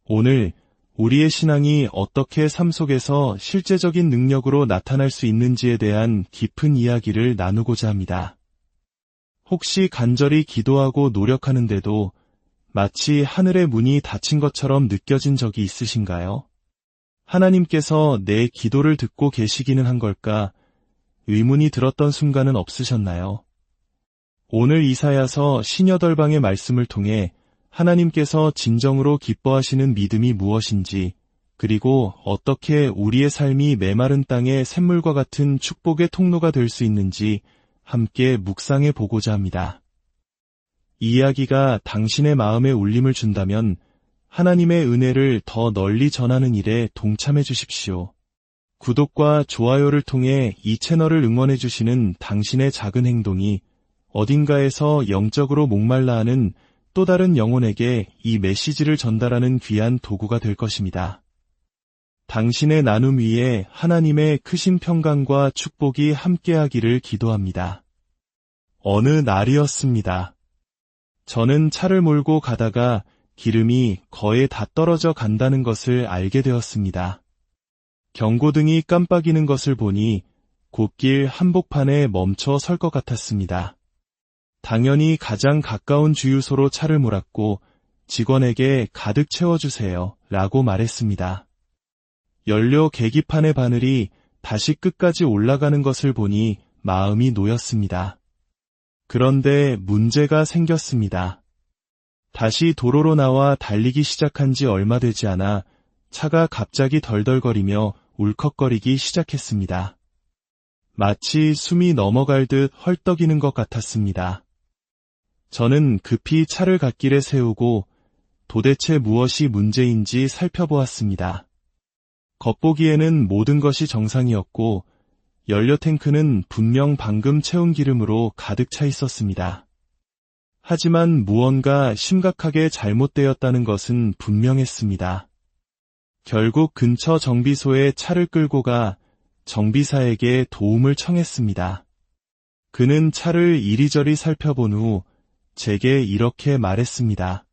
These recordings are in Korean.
오늘 우리의 신앙이 어떻게 삶 속에서 실제적인 능력으로 나타날 수 있는지에 대한 깊은 이야기를 나누고자 합니다. 혹시 간절히 기도하고 노력하는데도 마치 하늘의 문이 닫힌 것처럼 느껴진 적이 있으신가요? 하나님께서 내 기도를 듣고 계시기는 한 걸까? 의문이 들었던 순간은 없으셨나요? 오늘 이사야서 시녀덜방의 말씀을 통해 하나님께서 진정으로 기뻐하시는 믿음이 무엇인지, 그리고 어떻게 우리의 삶이 메마른 땅의 샘물과 같은 축복의 통로가 될 수 있는지 함께 묵상해 보고자 합니다. 이 이야기가 당신의 마음에 울림을 준다면 하나님의 은혜를 더 널리 전하는 일에 동참해 주십시오. 구독과 좋아요를 통해 이 채널을 응원해 주시는 당신의 작은 행동이 어딘가에서 영적으로 목말라 하는 또 다른 영혼에게 이 메시지를 전달하는 귀한 도구가 될 것입니다. 당신의 나눔 위에 하나님의 크신 평강과 축복이 함께하기를 기도합니다. 어느 날이었습니다. 저는 차를 몰고 가다가 기름이 거의 다 떨어져 간다는 것을 알게 되었습니다. 경고등이 깜빡이는 것을 보니 곧길 한복판에 멈춰 설 것 같았습니다. 당연히 가장 가까운 주유소로 차를 몰았고 직원에게 가득 채워주세요 라고 말했습니다. 연료 계기판의 바늘이 다시 끝까지 올라가는 것을 보니 마음이 놓였습니다. 그런데 문제가 생겼습니다. 다시 도로로 나와 달리기 시작한 지 얼마 되지 않아 차가 갑자기 덜덜거리며 울컥거리기 시작했습니다. 마치 숨이 넘어갈 듯 헐떡이는 것 같았습니다. 저는 급히 차를 갓길에 세우고 도대체 무엇이 문제인지 살펴보았습니다. 겉보기에는 모든 것이 정상이었고 연료 탱크는 분명 방금 채운 기름으로 가득 차 있었습니다. 하지만 무언가 심각하게 잘못되었다는 것은 분명했습니다. 결국 근처 정비소에 차를 끌고 가 정비사에게 도움을 청했습니다. 그는 차를 이리저리 살펴본 후 제게 이렇게 말했습니다.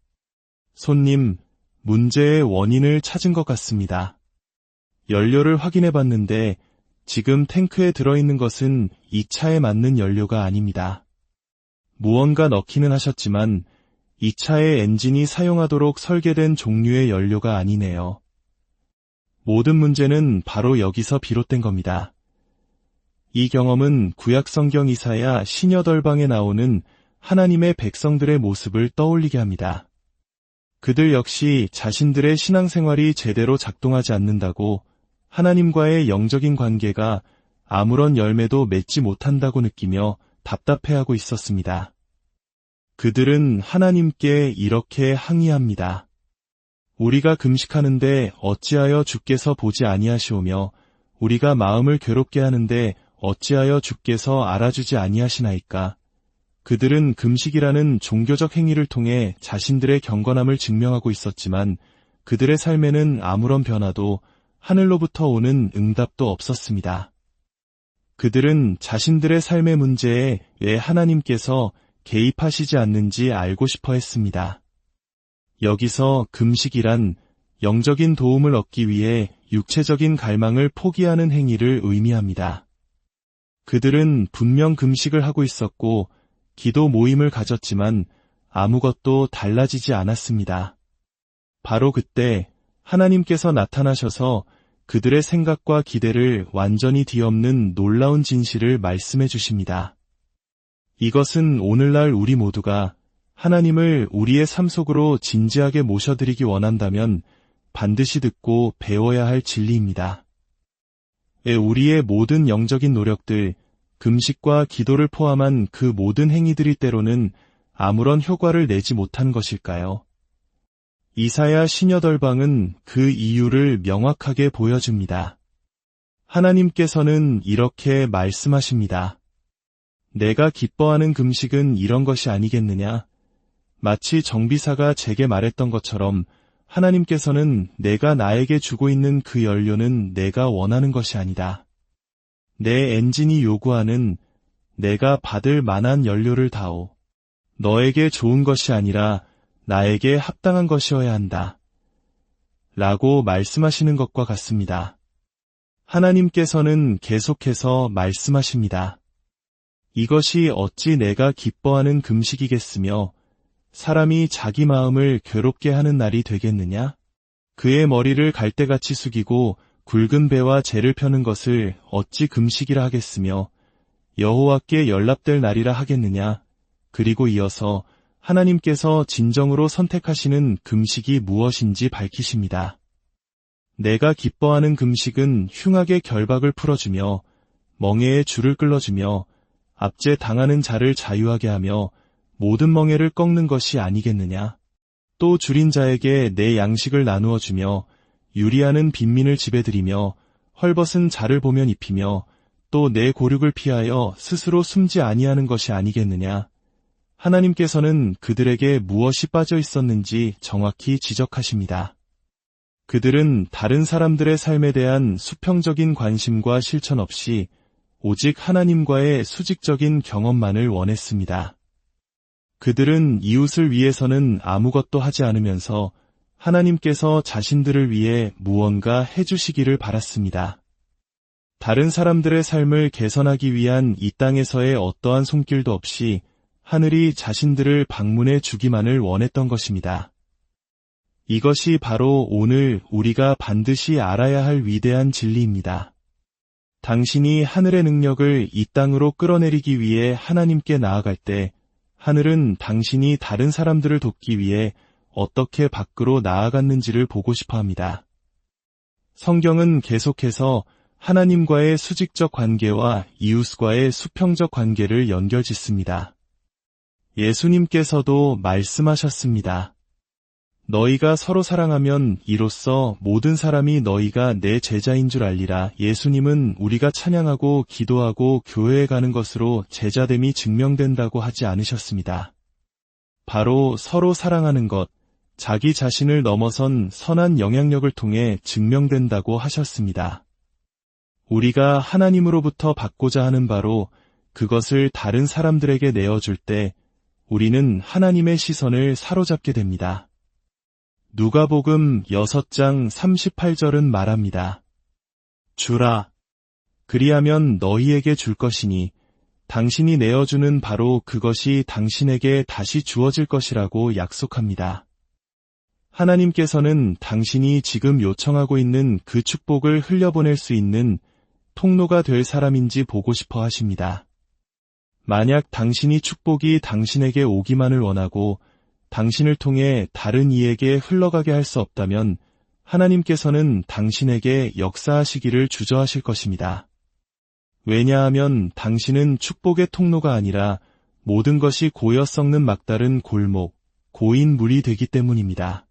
손님, 문제의 원인을 찾은 것 같습니다. 연료를 확인해 봤는데 지금 탱크에 들어있는 것은 이 차에 맞는 연료가 아닙니다. 무언가 넣기는 하셨지만 이 차의 엔진이 사용하도록 설계된 종류의 연료가 아니네요. 모든 문제는 바로 여기서 비롯된 겁니다. 이 경험은 구약성경 이사야 시녀덜방에 나오는 하나님의 백성들의 모습을 떠올리게 합니다. 그들 역시 자신들의 신앙생활이 제대로 작동하지 않는다고 하나님과의 영적인 관계가 아무런 열매도 맺지 못한다고 느끼며 답답해하고 있었습니다. 그들은 하나님께 이렇게 항의합니다. 우리가 금식하는데 어찌하여 주께서 보지 아니하시오며 우리가 마음을 괴롭게 하는데 어찌하여 주께서 알아주지 아니하시나이까. 그들은 금식이라는 종교적 행위를 통해 자신들의 경건함을 증명하고 있었지만 그들의 삶에는 아무런 변화도 하늘로부터 오는 응답도 없었습니다. 그들은 자신들의 삶의 문제에 왜 하나님께서 개입하시지 않는지 알고 싶어 했습니다. 여기서 금식이란 영적인 도움을 얻기 위해 육체적인 갈망을 포기하는 행위를 의미합니다. 그들은 분명 금식을 하고 있었고 기도 모임을 가졌지만 아무것도 달라지지 않았습니다. 바로 그때 하나님께서 나타나셔서 그들의 생각과 기대를 완전히 뒤엎는 놀라운 진실을 말씀해 주십니다. 이것은 오늘날 우리 모두가 하나님을 우리의 삶 속으로 진지하게 모셔드리기 원한다면 반드시 듣고 배워야 할 진리입니다. 우리의 모든 영적인 노력들, 금식과 기도를 포함한 그 모든 행위들이 때로는 아무런 효과를 내지 못한 것일까요? 이사야 시녀덜방은 그 이유를 명확하게 보여줍니다. 하나님께서는 이렇게 말씀하십니다. 내가 기뻐하는 금식은 이런 것이 아니겠느냐? 마치 정비사가 제게 말했던 것처럼 하나님께서는 내가 나에게 주고 있는 그 연료는 내가 원하는 것이 아니다. 내 엔진이 요구하는 내가 받을 만한 연료를 다오. 너에게 좋은 것이 아니라 나에게 합당한 것이어야 한다. 라고 말씀하시는 것과 같습니다. 하나님께서는 계속해서 말씀하십니다. 이것이 어찌 내가 기뻐하는 금식이겠으며 사람이 자기 마음을 괴롭게 하는 날이 되겠느냐? 그의 머리를 갈대같이 숙이고 굵은 배와 재를 펴는 것을 어찌 금식이라 하겠으며 여호와께 연락될 날이라 하겠느냐? 그리고 이어서 하나님께서 진정으로 선택하시는 금식이 무엇인지 밝히십니다. 내가 기뻐하는 금식은 흉악의 결박을 풀어주며 멍에의 줄을 끌어주며 압제 당하는 자를 자유하게 하며 모든 멍에를 꺾는 것이 아니겠느냐. 또 줄인 자에게 내 양식을 나누어 주며 유리하는 빈민을 집에 들이며 헐벗은 자를 보면 입히며 또 내 고륙을 피하여 스스로 숨지 아니하는 것이 아니겠느냐. 하나님께서는 그들에게 무엇이 빠져 있었는지 정확히 지적하십니다. 그들은 다른 사람들의 삶에 대한 수평적인 관심과 실천 없이 오직 하나님과의 수직적인 경험만을 원했습니다. 그들은 이웃을 위해서는 아무것도 하지 않으면서 하나님께서 자신들을 위해 무언가 해주시기를 바랐습니다. 다른 사람들의 삶을 개선하기 위한 이 땅에서의 어떠한 손길도 없이 하늘이 자신들을 방문해 주기만을 원했던 것입니다. 이것이 바로 오늘 우리가 반드시 알아야 할 위대한 진리입니다. 당신이 하늘의 능력을 이 땅으로 끌어내리기 위해 하나님께 나아갈 때 하늘은 당신이 다른 사람들을 돕기 위해 어떻게 밖으로 나아갔는지를 보고 싶어 합니다. 성경은 계속해서 하나님과의 수직적 관계와 이웃과의 수평적 관계를 연결짓습니다. 예수님께서도 말씀하셨습니다. 너희가 서로 사랑하면 이로써 모든 사람이 너희가 내 제자인 줄 알리라. 예수님은 우리가 찬양하고 기도하고 교회에 가는 것으로 제자됨이 증명된다고 하지 않으셨습니다. 바로 서로 사랑하는 것, 자기 자신을 넘어선 선한 영향력을 통해 증명된다고 하셨습니다. 우리가 하나님으로부터 받고자 하는 바로 그것을 다른 사람들에게 내어줄 때 우리는 하나님의 시선을 사로잡게 됩니다. 누가복음 6장 38절은 말합니다. 주라. 그리하면 너희에게 줄 것이니 당신이 내어주는 바로 그것이 당신에게 다시 주어질 것이라고 약속합니다. 하나님께서는 당신이 지금 요청하고 있는 그 축복을 흘려보낼 수 있는 통로가 될 사람인지 보고 싶어 하십니다. 만약 당신이 축복이 당신에게 오기만을 원하고 당신을 통해 다른 이에게 흘러가게 할 수 없다면 하나님께서는 당신에게 역사하시기를 주저하실 것입니다. 왜냐하면 당신은 축복의 통로가 아니라 모든 것이 고여 썩는 막다른 골목, 고인 물이 되기 때문입니다.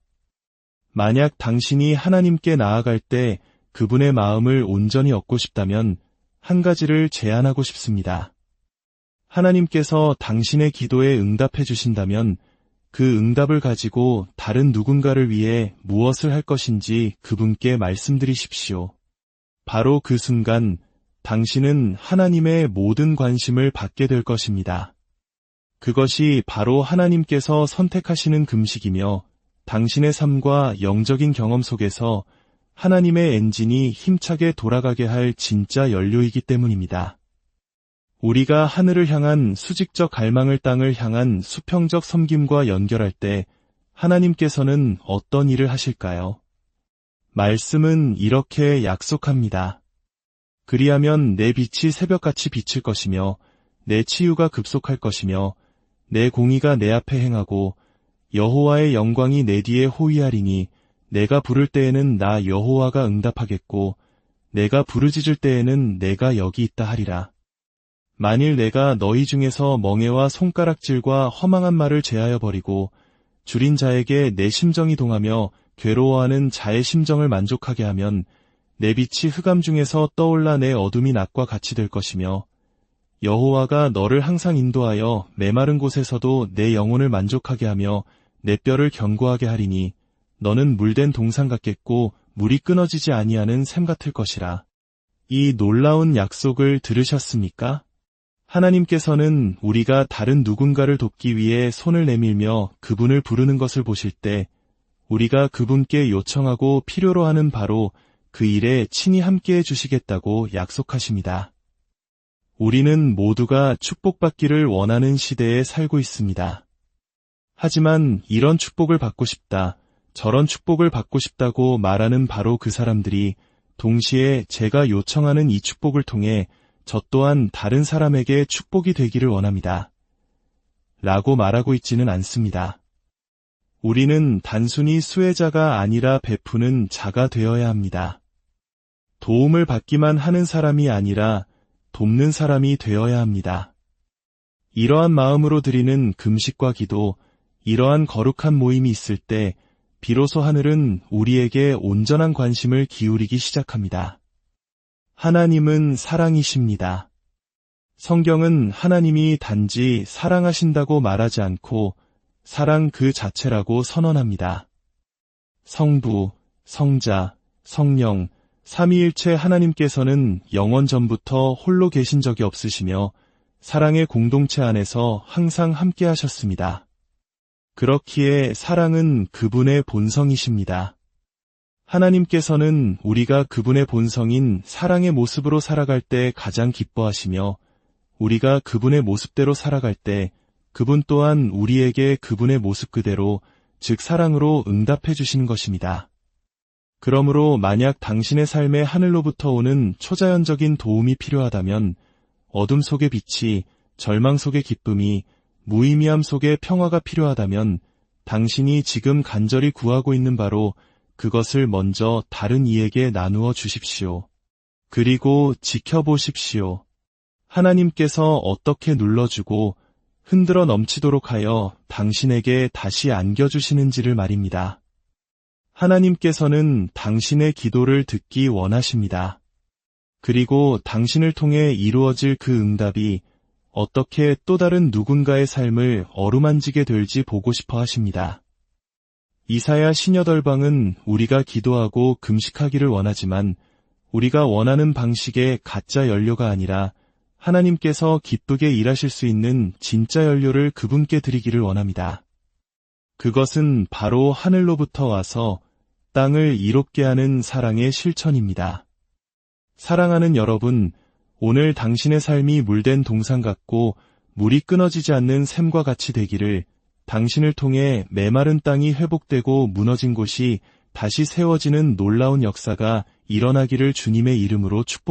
만약 당신이 하나님께 나아갈 때 그분의 마음을 온전히 얻고 싶다면 한 가지를 제안하고 싶습니다. 하나님께서 당신의 기도에 응답해 주신다면 그 응답을 가지고 다른 누군가를 위해 무엇을 할 것인지 그분께 말씀드리십시오. 바로 그 순간 당신은 하나님의 모든 관심을 받게 될 것입니다. 그것이 바로 하나님께서 선택하시는 금식이며 당신의 삶과 영적인 경험 속에서 하나님의 엔진이 힘차게 돌아가게 할 진짜 연료이기 때문입니다. 우리가 하늘을 향한 수직적 갈망을 땅을 향한 수평적 섬김과 연결할 때 하나님께서는 어떤 일을 하실까요? 말씀은 이렇게 약속합니다. 그리하면 내 빛이 새벽같이 비칠 것이며 내 치유가 급속할 것이며 내 공의가 내 앞에 행하고 여호와의 영광이 내 뒤에 호위하리니 내가 부를 때에는 나 여호와가 응답하겠고 내가 부르짖을 때에는 내가 여기 있다 하리라. 만일 내가 너희 중에서 멍에와 손가락질과 허망한 말을 제하여 버리고 줄인 자에게 내 심정이 동하며 괴로워하는 자의 심정을 만족하게 하면 내 빛이 흑암 중에서 떠올라 내 어둠이 낮과 같이 될 것이며 여호와가 너를 항상 인도하여 메마른 곳에서도 내 영혼을 만족하게 하며 내 뼈를 견고하게 하리니 너는 물된 동상 같겠고 물이 끊어지지 아니하는 샘 같을 것이라. 이 놀라운 약속을 들으셨습니까? 하나님께서는 우리가 다른 누군가를 돕기 위해 손을 내밀며 그분을 부르는 것을 보실 때 우리가 그분께 요청하고 필요로 하는 바로 그 일에 친히 함께해 주시겠다고 약속하십니다. 우리는 모두가 축복받기를 원하는 시대에 살고 있습니다. 하지만 이런 축복을 받고 싶다, 저런 축복을 받고 싶다고 말하는 바로 그 사람들이 동시에 제가 요청하는 이 축복을 통해 저 또한 다른 사람에게 축복이 되기를 원합니다. 라고 말하고 있지는 않습니다. 우리는 단순히 수혜자가 아니라 베푸는 자가 되어야 합니다. 도움을 받기만 하는 사람이 아니라 돕는 사람이 되어야 합니다. 이러한 마음으로 드리는 금식과 기도, 이러한 거룩한 모임이 있을 때 비로소 하늘은 우리에게 온전한 관심을 기울이기 시작합니다. 하나님은 사랑이십니다. 성경은 하나님이 단지 사랑하신다고 말하지 않고 사랑 그 자체라고 선언합니다. 성부, 성자, 성령, 삼위일체 하나님께서는 영원 전부터 홀로 계신 적이 없으시며 사랑의 공동체 안에서 항상 함께 하셨습니다. 그렇기에 사랑은 그분의 본성이십니다. 하나님께서는 우리가 그분의 본성인 사랑의 모습으로 살아갈 때 가장 기뻐하시며 우리가 그분의 모습대로 살아갈 때 그분 또한 우리에게 그분의 모습 그대로, 즉 사랑으로 응답해 주시는 것입니다. 그러므로 만약 당신의 삶에 하늘로부터 오는 초자연적인 도움이 필요하다면 어둠 속의 빛이, 절망 속의 기쁨이, 무의미함 속의 평화가 필요하다면 당신이 지금 간절히 구하고 있는 바로 그것을 먼저 다른 이에게 나누어 주십시오. 그리고 지켜보십시오. 하나님께서 어떻게 눌러주고 흔들어 넘치도록 하여 당신에게 다시 안겨주시는지를 말입니다. 하나님께서는 당신의 기도를 듣기 원하십니다. 그리고 당신을 통해 이루어질 그 응답이 어떻게 또 다른 누군가의 삶을 어루만지게 될지 보고 싶어 하십니다. 이사야 시녀덜방은 우리가 기도하고 금식하기를 원하지만 우리가 원하는 방식의 가짜 연료가 아니라 하나님께서 기쁘게 일하실 수 있는 진짜 연료를 그분께 드리기를 원합니다. 그것은 바로 하늘로부터 와서 땅을 이롭게 하는 사랑의 실천입니다. 사랑하는 여러분, 오늘 당신의 삶이 물된 동상 같고 물이 끊어지지 않는 샘과 같이 되기를, 당신을 통해 메마른 땅이 회복되고 무너진 곳이 다시 세워지는 놀라운 역사가 일어나기를 주님의 이름으로 축복합니다.